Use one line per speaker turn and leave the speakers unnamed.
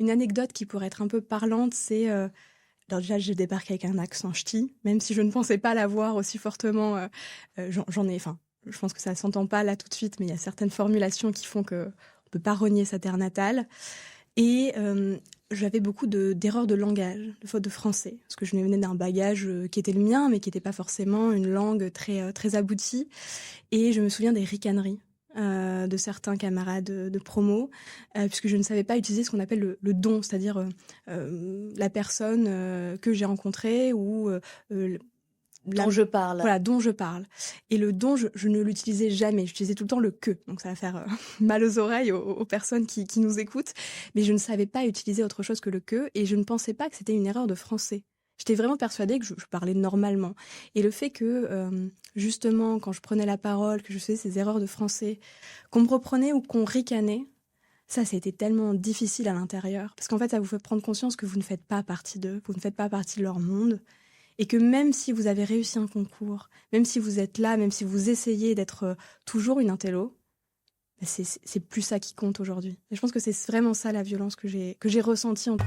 Une anecdote qui pourrait être un peu parlante, c'est, alors déjà, je débarque avec un accent ch'ti, même si je ne pensais pas l'avoir aussi fortement, j'en ai enfin, je pense que ça s'entend pas là tout de suite, mais il y a certaines formulations qui font qu'on peut pas renier sa terre natale et j'avais beaucoup d'erreurs de langage, de fautes de français, parce que je venais d'un bagage, qui était le mien, mais qui était pas forcément une langue très aboutie et je me souviens des ricaneries, de certains camarades, de promo, puisque je ne savais pas utiliser ce qu'on appelle le don, c'est-à-dire, la personne, que j'ai rencontrée ou, l la
Dont je parle.
voilà, dont je parle et le don, je ne l'utilisais jamais, j'utilisais tout le temps le «que», donc ça va faire, mal aux oreilles aux personnes qui nous écoutent, mais je ne savais pas utiliser autre chose que le «que» et je ne pensais pas que c'était une erreur de français. J'étais vraiment persuadée que je parlais normalement et le fait que, justement, quand je prenais la parole, que je faisais ces erreurs de français, qu'on me reprenait ou qu'on ricanait, ça a été tellement difficile à l'intérieur parce qu'en fait, ça vous fait prendre conscience que vous ne faites pas partie d'eux, vous ne faites pas partie de leur monde et que même si vous avez réussi un concours, même si vous êtes là, même si vous essayez d'être, toujours une intello, bah, c'est plus ça qui compte aujourd'hui et je pense que c'est vraiment ça la violence que j'ai ressentie en